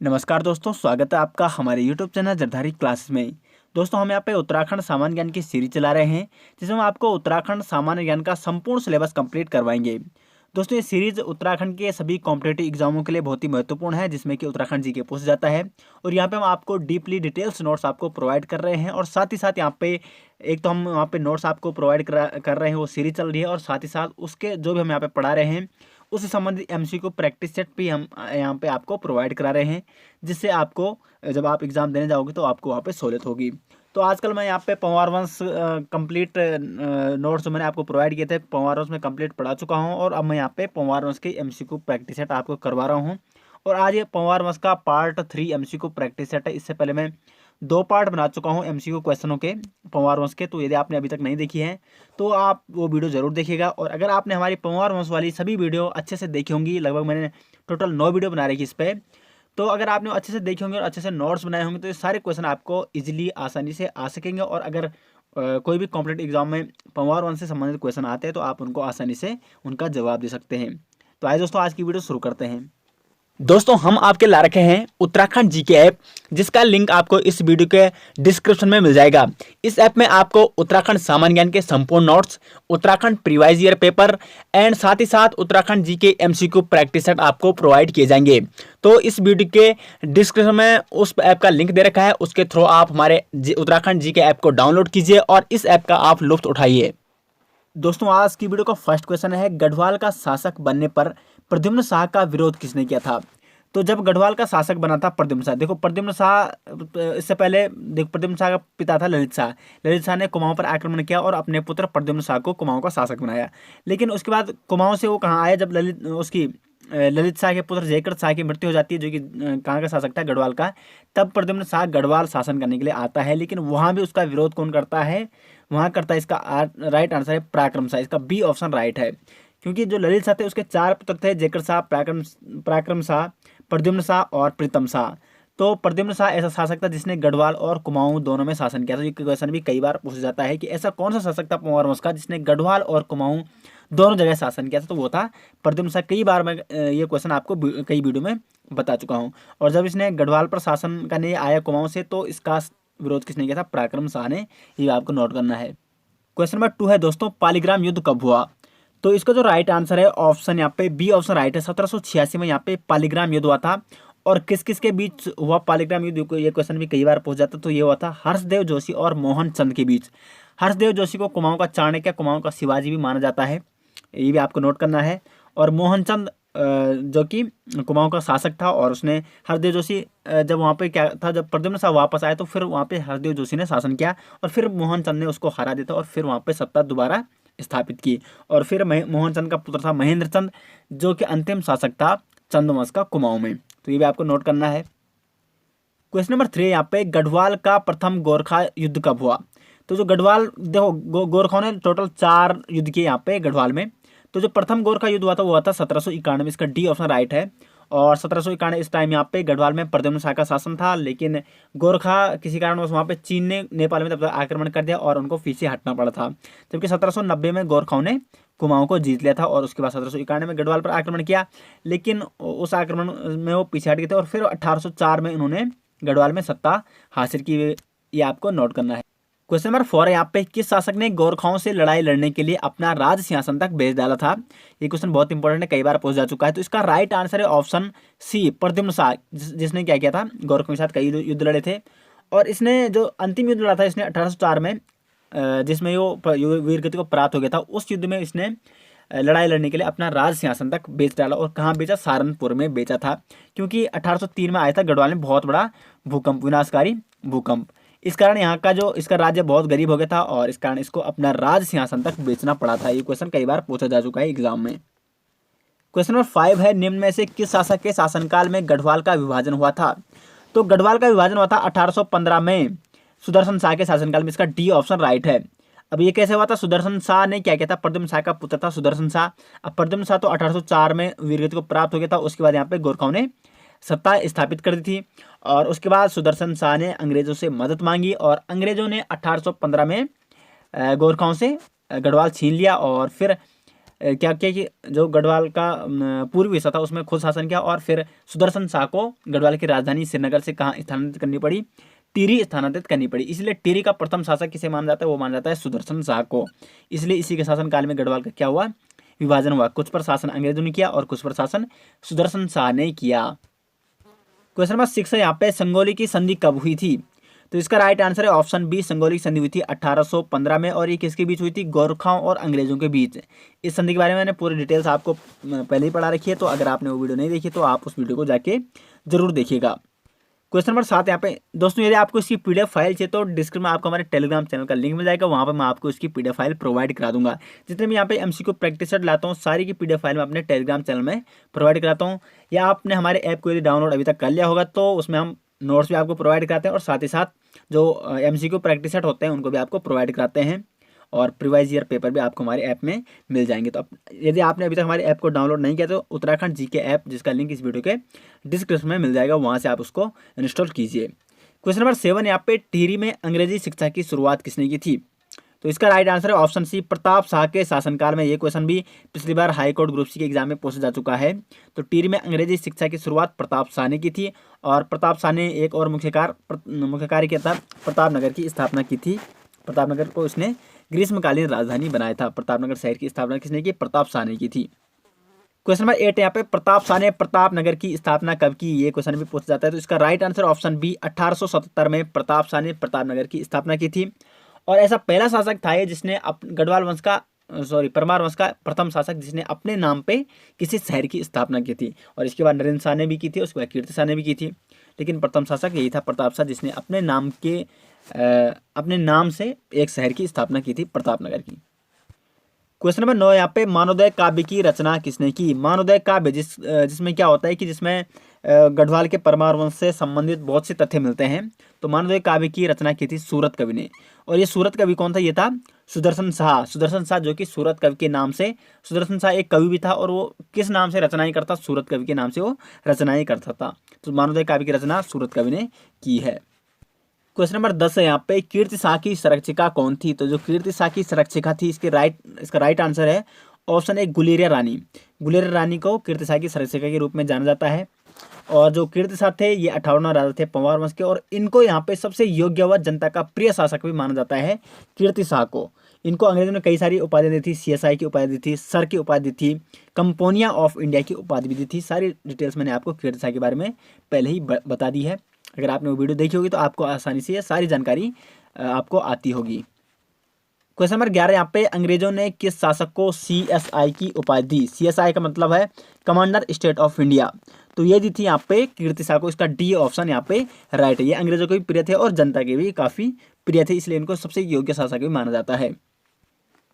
नमस्कार दोस्तों, स्वागत है आपका हमारे YouTube चैनल जरधारी क्लासेस में। दोस्तों, हम यहाँ पे उत्तराखंड सामान्य ज्ञान की सीरीज चला रहे हैं, जिसमें हम आपको उत्तराखंड सामान्य ज्ञान का संपूर्ण सिलेबस कंप्लीट करवाएंगे। दोस्तों, ये सीरीज उत्तराखंड के सभी कॉम्पिटेटिव एग्जामों के लिए बहुत ही महत्वपूर्ण है, जिसमें कि उत्तराखंड जी के पूछ जाता है। और यहाँ पे हम आपको डीपली डिटेल्स नोट्स आपको प्रोवाइड कर रहे हैं, और साथ ही साथ यहाँ पे एक तो हम वहाँ पे नोट्स आपको प्रोवाइड कर रहे हैं, वो सीरीज चल रही है, और साथ ही साथ उसके जो भी हम यहाँ पे पढ़ा रहे हैं उससे संबंधित एमसीक्यू प्रैक्टिस सेट भी हम यहाँ पे आपको प्रोवाइड करा रहे हैं, जिससे आपको जब आप एग्ज़ाम देने जाओगे तो आपको वहाँ पे सहूलियत होगी। तो आजकल मैं यहाँ पे पंवार वंश कंप्लीट नोट्स जो मैंने आपको प्रोवाइड किए थे, पंवार वंश में कंप्लीट पढ़ा चुका हूँ, और अब मैं यहाँ पे पंवार वंश की एमसीक्यू प्रैक्टिस सेट आपको करवा रहा हूँ। और आज ये पंवार वंश का पार्ट 3 एमसीक्यू प्रैक्टिस सेट है। इससे पहले मैं 2 पार्ट बना चुका हूँ एमसीक्यू क्वेश्चनों के पंवार वंश के, तो यदि आपने अभी तक नहीं देखी है तो आप वो वीडियो ज़रूर देखिएगा। और अगर आपने हमारी पंवार वंश वाली सभी वीडियो अच्छे से देखी होंगी, लगभग मैंने टोटल 9 वीडियो बना रखी इस पर, तो अगर आपने अच्छे से देखे होंगे और अच्छे से नोट्स बनाए होंगे तो ये सारे क्वेश्चन आपको इजीली आसानी से आ सकेंगे। और अगर कोई भी कॉम्पिटेटिव एग्जाम में पंवार वंश से संबंधित क्वेश्चन आते हैं तो आप उनको आसानी से उनका जवाब दे सकते हैं। तो आइए दोस्तों, आज की वीडियो शुरू करते हैं। दोस्तों, हम आपके ला रखे हैं उत्तराखंड जीके ऐप, जिसका लिंक आपको इस वीडियो के डिस्क्रिप्शन में मिल जाएगा। इस ऐप में आपको उत्तराखंड सामान्य ज्ञान के संपूर्ण notes, Uttarakhand previous year paper and साथ ही साथ Uttarakhand GK MCQ practice set आपको प्रोवाइड किए जाएंगे। तो इस वीडियो के डिस्क्रिप्शन में उस ऐप का लिंक दे रखा है, उसके थ्रू आप हमारे उत्तराखंड जीके ऐप को डाउनलोड कीजिए और इस ऐप का आप लुत्फ उठाइए। दोस्तों, आज की वीडियो का फर्स्ट क्वेश्चन है, गढ़वाल का शासक बनने पर प्रद्युम्न शाह का विरोध किसने किया था? तो जब गढ़वाल का शासक बना था प्रद्युम्न शाह, देखो प्रद्युम्न शाह इससे पहले देखो प्रद्युम्न शाह का पिता था ललित शाह। ललित शाह ने कुमाऊं पर आक्रमण किया और अपने पुत्र प्रद्युम्न शाह को कुमाऊं का शासक बनाया। लेकिन उसके बाद कुमाऊं से वो कहाँ आया, जब ललित शाह के पुत्र जयकर शाह की मृत्यु हो जाती है, जो कि कहाँ का शासक था, गढ़वाल का। तब प्रद्युम्न शाह गढ़वाल शासन करने के लिए आता है, लेकिन वहाँ भी उसका विरोध कौन करता है? वहाँ करता है, इसका राइट आंसर है पराक्रम शाह। इसका बी ऑप्शन राइट है, क्योंकि जो ललित शाह थे उसके 4 पुत्र थे, जयकर शाह, पराक्रम शाह, प्रद्युम्न शाह और प्रीतम शाह। तो प्रद्युम्न शाह ऐसा शासक था जिसने गढ़वाल और कुमाऊं दोनों में शासन किया था। ये क्वेश्चन भी कई बार पूछा जाता है कि ऐसा कौन सा शासक था पंवार वंश का जिसने गढ़वाल और कुमाऊं दोनों जगह शासन किया था, तो वो था प्रद्युम्न शाह। कई बार मैं ये क्वेश्चन आपको कई वीडियो में बता चुका हूँ। और जब इसने गढ़वाल पर शासन करने आया कुमाऊं से, तो इसका विरोध किसने किया था? पराक्रम शाह ने। ये आपको नोट करना है। क्वेश्चन नंबर 2 है दोस्तों, पालीग्राम युद्ध कब हुआ? तो इसका जो राइट आंसर है ऑप्शन यहाँ पे बी ऑप्शन राइट है। 1786 में यहाँ पे पालीग्राम युद्ध हुआ था। और किस किस के बीच हुआ पालीग्राम युद्ध? ये क्वेश्चन भी कई बार पूछ जाता, तो ये हुआ था हर्षदेव जोशी और मोहन चंद के बीच। हर्षदेव जोशी को कुमाऊं का चाणक्य, कुमाऊं का शिवाजी भी माना जाता है, ये भी आपको नोट करना है। और मोहन चंद जो कि कुमाऊं का शासक था, और उसने हरदेव जोशी जब वहाँ पे क्या था, जब प्रद्युम्न शाह वापस आए तो फिर वहाँ पे हरदेव जोशी ने शासन किया, और फिर मोहन चंद ने उसको हरा दिया था, और फिर वहाँ पे सत्ता दोबारा स्थापित की। और फिर मोहन चंद का पुत्र था महेंद्र चंद, जो कि अंतिम शासक था चंदवंश का कुमाऊं में। तो ये भी आपको नोट करना है। क्वेश्चन नंबर 3 यहाँ पे, गढ़वाल का प्रथम गोरखा युद्ध कब हुआ? तो जो गढ़वाल, देखो गोरखाओं ने टोटल 4 युद्ध किए यहाँ पे गढ़वाल में। तो जो प्रथम गोरखा युद्ध हुआ था वो हुआ था 1791। इसका डी ऑप्शन राइट है। और 1791 इस टाइम यहाँ पे गढ़वाल में प्रद्युम्न शाह का शासन था, लेकिन गोरखा किसी कारण वहाँ पे चीन ने नेपाल में तब तक आक्रमण कर दिया और उनको पीछे हटना पड़ा था। जबकि 1790 में गोरखाओं ने कुमाऊं को जीत लिया था, और उसके बाद 1791 में गढ़वाल पर आक्रमण किया, लेकिन उस आक्रमण में वो पीछे हट गए थे, और फिर 1804 में उन्होंने गढ़वाल में सत्ता हासिल की। ये आपको नोट करना है। क्वेश्चन नंबर 4 है यहाँ पे, किस शासक ने गोरखाओं से लड़ाई लड़ने के लिए अपना राज सिंहासन तक भेज डाला था? ये क्वेश्चन बहुत इंपॉर्टेंट है, कई बार पूछा जा चुका है। तो इसका राइट आंसर है ऑप्शन सी, प्रद्युम्न शाह, जिसने क्या किया था, गोरखों के साथ कई युद्ध लड़े थे। और इसने जो अंतिम युद्ध लड़ा था इसने 1804 में, जिसमें वो वीरगति को प्राप्त हो गया था, उस युद्ध में इसने लड़ाई लड़ने के लिए अपना राज सिंहासन तक बेच डाला। और कहाँ बेचा? सहारनपुर में बेचा था, क्योंकि 1803 में आया था गढ़वाल में बहुत बड़ा भूकंप, विनाशकारी भूकंप। इस कारण यहाँ का जो इसका राज्य बहुत गरीब हो गया था, और इस कारण इसको अपना राज सिंहासन तक बेचना पड़ा था। ये क्वेश्चन कई बार पूछा जा चुका है एग्जाम में। क्वेश्चन नंबर 5 है, निम्न में से किस शासक के शासनकाल में गढ़वाल का विभाजन हुआ था? तो गढ़वाल का विभाजन हुआ था 1815 में सुदर्शन शाह के शासनकाल में। इसका डी ऑप्शन राइट है। अब ये कैसे हुआ था? सुदर्शन शाह ने क्या किया था? प्रद्युम्न शाह का पुत्र था सुदर्शन शाह। अब प्रद्युम्न शाह तो 1804 में वीरगति को प्राप्त हो गया था। उसके बाद यहाँ पे गोरखाओं ने सत्ता स्थापित कर दी थी, और उसके बाद सुदर्शन शाह ने अंग्रेजों से मदद मांगी, और अंग्रेजों ने 1815 में गोरखाओं से गढ़वाल छीन लिया। और फिर क्या किया कि जो गढ़वाल का पूर्वी हिस्सा था उसमें खुद शासन किया, और फिर सुदर्शन शाह को गढ़वाल की राजधानी श्रीनगर से कहाँ स्थानांतरित करनी पड़ी, टिहरी स्थानांतरित करनी पड़ी। इसलिए टिहरी का प्रथम शासक किसे माना जाता है, वो माना जाता है सुदर्शन शाह को। इसलिए इसी के शासनकाल में गढ़वाल का क्या हुआ, विभाजन हुआ। कुछ पर शासन अंग्रेजों ने किया और कुछ पर शासन सुदर्शन शाह ने किया। क्वेश्चन नंबर 6 है यहाँ पे, संगोली की संधि कब हुई थी? तो इसका राइट आंसर है ऑप्शन बी, संगोली की संधि हुई थी 1815 में, और ये किसके बीच हुई थी, गोरखाओं और अंग्रेजों के बीच। इस संधि के बारे में मैंने पूरी डिटेल्स आपको पहले ही पढ़ा रखी है, तो अगर आपने वो वीडियो नहीं देखी तो आप उस वीडियो को जाके जरूर देखिएगा। क्वेश्चन नंबर 7 यहाँ पे दोस्तों, यदि आपको इसकी पीडीएफ फाइल चाहिए तो डिस्क्रिप्शन में आपको हमारे टेलीग्राम चैनल का लिंक मिल जाएगा, वहाँ पर मैं आपको इसकी पीडीएफ फाइल प्रोवाइड करा दूंगा। जितने भी यहाँ पे एमसीक्यू प्रैक्टिस सेट लाता हूँ सारी की पीडीएफ फाइल मैं अपने टेलीग्राम चैनल में प्रोवाइड कराता हूँ, या आपने हमारे ऐप को यदि डाउनलोड अभी तक कर लिया होगा तो उसमें हम नोट्स भी आपको प्रोवाइड कराते हैं, और साथ ही साथ जो एमसीक्यू प्रैक्टिस सेट होते हैं उनको भी आपको प्रोवाइड कराते हैं, और प्रीवाइज ईयर पेपर भी आपको हमारे ऐप में मिल जाएंगे। तो यदि आपने अभी तक हमारे ऐप को डाउनलोड नहीं किया तो उत्तराखंड जीके ऐप, जिसका लिंक इस वीडियो के डिस्क्रिप्शन में मिल जाएगा, वहाँ से आप उसको इंस्टॉल कीजिए। क्वेश्चन नंबर 7 यहाँ पे, टिहरी में अंग्रेजी शिक्षा की शुरुआत किसने की थी? तो इसका राइट आंसर है ऑप्शन सी, प्रताप शाह के शासनकाल में। ये क्वेश्चन भी पिछली बार हाई कोर्ट ग्रुप सी के एग्जाम में पूछा जा चुका है। तो टिहरी में अंग्रेजी शिक्षा की शुरुआत प्रताप शाह ने की थी, और प्रताप शाह ने एक और मुख्य कार्य किया था, प्रतापनगर की स्थापना की थी। प्रतापनगर को इसने ग्रीष्मकालीन राजधानी बनाया था। प्रतापनगर शहर की स्थापना किसने की, प्रताप शाह ने की थी। क्वेश्चन नंबर 8 यहाँ पे, प्रताप शाह ने प्रतापनगर की स्थापना कब की? ये क्वेश्चन भी पूछा जाता है। तो इसका राइट आंसर ऑप्शन बी, 1877 में प्रताप शाह ने प्रतापनगर की स्थापना की थी, और ऐसा पहला शासक था ये जिसने गढ़वाल वंश का परमार वंश का प्रथम शासक जिसने अपने नाम पे किसी शहर की स्थापना की थी। और इसके बाद नरेंद्र शाह ने भी की थी, उसके बाद कीर्ति शाह ने भी की थी, लेकिन प्रथम शासक यही था प्रताप शाह, जिसने अपने नाम से एक शहर की स्थापना की थी, प्रतापनगर की। क्वेश्चन नंबर 9 यहाँ पे, मानवोदय काव्य की रचना किसने की? मानवोदय काव्य जिसमें क्या होता है कि जिसमें गढ़वाल के परमार वंश से संबंधित बहुत से तथ्य मिलते हैं। तो मानवोदय काव्य की रचना की थी सूरत कवि ने, और ये सूरत कवि कौन था? ये था सुदर्शन शाह। सुदर्शन शाह जो कि सूरत कवि के नाम से, सुदर्शन शाह एक कवि भी था, और वो किस नाम से रचनाएं करता? सूरत कवि के नाम से वो रचनाएं करता था। तो मानवोदय काव्य की रचना सूरत कवि ने की है। क्वेश्चन नंबर 10 है यहाँ पे, कीर्ति शाह की संरक्षिका कौन थी? तो जो कीर्ति शाह की संरक्षिका थी इसका राइट आंसर है ऑप्शन ए, गुलेरिया रानी। गुलेरिया रानी को कीर्ति शाह की संरक्षिका के रूप में जाना जाता है। और जो कीर्ति शाह थे ये 58वां राजा थे पंवार वंश के, और इनको यहाँ पे सबसे योग्य व जनता का प्रिय शासक भी माना जाता है कीर्ति शाह को। इनको अंग्रेजों ने कई सारी उपाधि दी थी, CSI की उपाधि दी थी, सर की उपाधि दी थी, कंपोनिया ऑफ इंडिया की उपाधि भी दी थी। सारी डिटेल्स मैंने आपको कीर्ति शाह के बारे में पहले ही बता दी है। अगर आपने वो वीडियो देखी होगी तो आपको आसानी से ये सारी जानकारी आपको आती होगी। क्वेश्चन नंबर 11 यहाँ पे, अंग्रेजों ने किस शासक को CSI की उपाधि दी? CSI का मतलब है कमांडर स्टेट ऑफ इंडिया। तो ये दी थी यहाँ पे कीर्ति शाह को। इसका डी ऑप्शन यहाँ पे राइट है। ये अंग्रेजों को भी प्रिय थे और जनता के भी काफी प्रिय थे, इसलिए इनको सबसे योग्य शासक भी माना जाता है।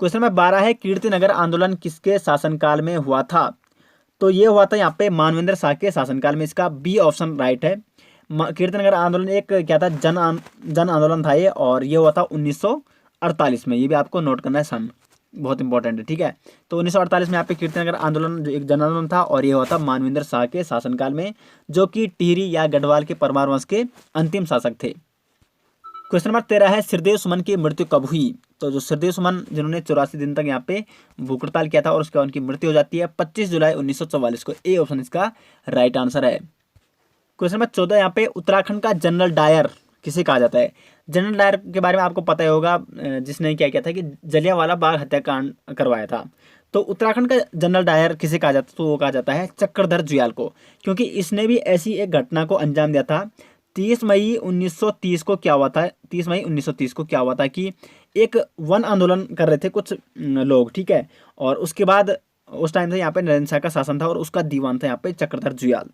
क्वेश्चन नंबर 12 है, कीर्तिनगर आंदोलन किसके शासनकाल में हुआ था? तो ये हुआ था यहाँ पे मानवेंद्र शाह के शासनकाल में। इसका बी ऑप्शन राइट है। कीर्तिनगर आंदोलन एक क्या था, जन आंदोलन था ये, और ये हुआ था 1948 में। ये भी आपको नोट करना है, सन बहुत इंपॉर्टेंट है, ठीक है। तो 1948 में यहाँ पे कीर्तिनगर आंदोलन एक जन आंदोलन था, और ये हुआ था मानवेंद्र शाह के शासनकाल में, जो कि टिहरी या गढ़वाल के परमार वंश के अंतिम शासक थे। क्वेश्चन नंबर 13 है, श्रीदेव सुमन की मृत्यु कब हुई? तो जो श्रीदेव सुमन जिन्होंने 84 दिन तक यहाँ पे भूख हड़ताल किया था, और उसके बाद उनकी मृत्यु हो जाती है 25 जुलाई 1944 को। ए ऑप्शन इसका राइट आंसर है। क्वेश्चन नंबर 14 यहाँ पे, उत्तराखंड का जनरल डायर किसे कहा जाता है? जनरल डायर के बारे में आपको पता ही होगा, जिसने क्या किया था कि जलियांवाला बाग हत्याकांड करवाया था। तो उत्तराखंड का जनरल डायर किसे कहा जाता है? तो वो कहा जाता है चक्रधर जुयाल को, क्योंकि इसने भी ऐसी एक घटना को अंजाम दिया था। 30 मई 1930 को क्या हुआ था? 30 मई 1930 को क्या हुआ था कि एक वन आंदोलन कर रहे थे कुछ लोग, ठीक है। और उसके बाद उस टाइम से यहाँ पे नरेंद्र शाह का शासन था, और उसका दीवान था यहाँ पे चक्रधर जुयाल,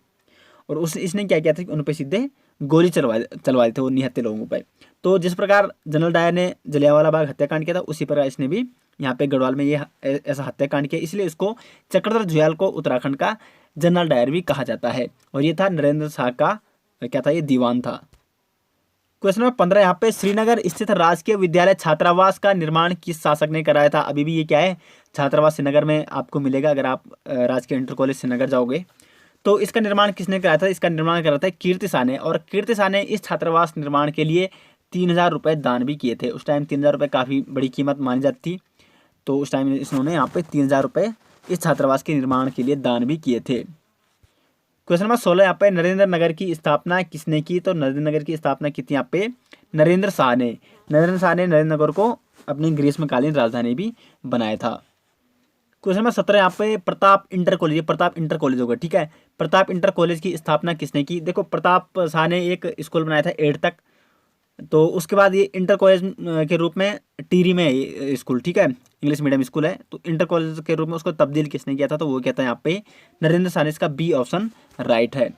और इसने क्या किया था कि उन पे सीधे गोली चलवा दी थे वो निहत्थे लोगों पे। तो जिस प्रकार जनरल डायर ने जलियांवाला बाग हत्याकांड किया था, उसी प्रकार इसने भी यहाँ पे गढ़वाल में ये ऐसा हत्याकांड किया, इसलिए इसको चक्रधर जुयाल को उत्तराखंड का जनरल डायर भी कहा जाता है। और ये था नरेंद्र शाह का क्या था, ये दीवान था। क्वेश्चन नंबर 15 यहाँ पे, श्रीनगर स्थित राजकीय विद्यालय छात्रावास का निर्माण किस शासक ने कराया था? अभी भी ये क्या है, छात्रावास श्रीनगर में आपको मिलेगा अगर आप राजकीय इंटर कॉलेज श्रीनगर जाओगे। तो इसका निर्माण किसने कराया था? इसका निर्माण करा था कीर्ति शाह ने, और कीर्ति शाह ने इस छात्रावास निर्माण के लिए 3000 रुपये दान भी किए थे। उस टाइम 3000 रुपये काफ़ी बड़ी कीमत मानी जाती थी। तो उस टाइम इन्होंने यहाँ पे 3000 रुपये इस छात्रावास के निर्माण के लिए दान भी किए थे। क्वेश्चन नंबर 16 यहाँ पे नरेंद्र नगर की स्थापना किसने की? तो नरेंद्र नगर की स्थापना की थी यहाँ पे नरेंद्र शाह ने। नरेंद्र शाह ने नरेंद्र नगर को अपनी ग्रीष्मकालीन राजधानी भी बनाया था। क्वेश्चन नंबर 17 यहाँ पे Pratap inter college, Pratap inter college होगा, ठीक है। प्रताप इंटर कॉलेज की स्थापना किसने की? देखो प्रताप शाह ने एक स्कूल बनाया था 8 तक, तो उसके बाद ये इंटर कॉलेज के रूप में टिहरी में है ये स्कूल, ठीक है, इंग्लिश मीडियम स्कूल है। तो इंटर कॉलेज के रूप में उसको तब्दील किसने किया था? तो वो कहता है यहाँ पे नरेंद्र शाह ने। इसका बी ऑप्शन राइट है।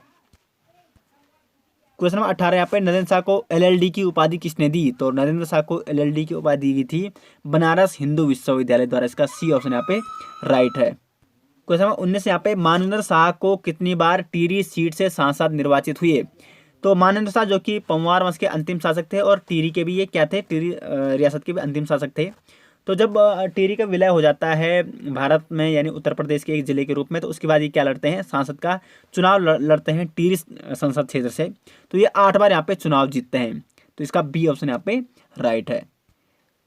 क्वेश्चन नंबर 18 यहाँ पे नरेंद्र शाह को LLD की उपाधि किसने दी? तो नरेंद्र शाह को LLD की उपाधि दी थी बनारस हिंदू विश्वविद्यालय द्वारा। इसका सी ऑप्शन यहाँ पे राइट है। क्वेश्चन नंबर 19 यहाँ पे मानवेंद्र शाह को कितनी बार टिहरी सीट से सांसद निर्वाचित हुए? तो मानवेंद्र शाह जो कि पंवार वंश के अंतिम शासक थे और टिहरी के भी ये क्या थे, टिहरी रियासत के भी अंतिम शासक थे। तो जब टिहरी का विलय हो जाता है भारत में यानी उत्तर प्रदेश के एक जिले के रूप में, तो उसके बाद ये क्या लड़ते हैं, सांसद का चुनाव लड़ते हैं टिहरी संसद क्षेत्र से। तो ये 8 बार यहाँ पे चुनाव जीतते हैं। तो इसका बी ऑप्शन यहाँ पे राइट है।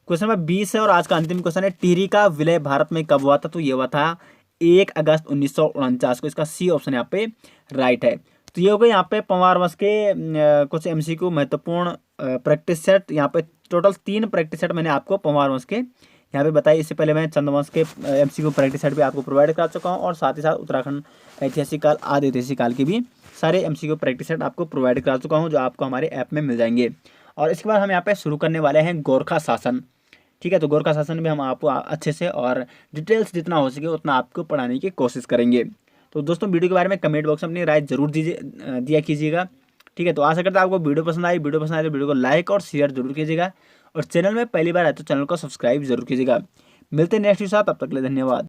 क्वेश्चन नंबर 20 है और आज का अंतिम क्वेश्चन है, टिहरी का विलय भारत में कब हुआ था? तो ये हुआ था 1 अगस्त 1949 को। इसका सी ऑप्शन यहाँ पे राइट है। तो ये हो गए यहाँ पे पंवार वंश के कुछ MCQ महत्वपूर्ण प्रैक्टिस सेट। यहाँ पे टोटल 3 प्रैक्टिस सेट मैंने आपको पंवार वंश के यहाँ पे बताई। इससे पहले मैं चंद्रवंश के MCQ प्रैक्टिस सेट भी आपको प्रोवाइड करा चुका हूँ और साथ ही साथ उत्तराखंड ऐतिहासिक काल आदि ऐतिहासिक काल के भी सारे MCQ प्रैक्टिस सेट आपको प्रोवाइड करा चुका हूँ, जो आपको हमारे ऐप में मिल जाएंगे। और इसके बाद हम यहाँ पे शुरू करने वाले हैं गोरखा शासन, ठीक है। तो गोरखा शासन में हम आपको अच्छे से और डिटेल्स जितना हो सके उतना आपको पढ़ाने की कोशिश करेंगे। तो दोस्तों वीडियो के बारे में कमेंट बॉक्स में अपनी राय जरूर दिया कीजिएगा, ठीक है। तो आशा करता हूँ आपको वीडियो पसंद आए तो वीडियो को लाइक और शेयर जरूर कीजिएगा और चैनल में पहली बार आए तो चैनल को सब्सक्राइब जरूर कीजिएगा। मिलते हैं नेक्स्ट वीडियो साथ, तब तक के लिए धन्यवाद।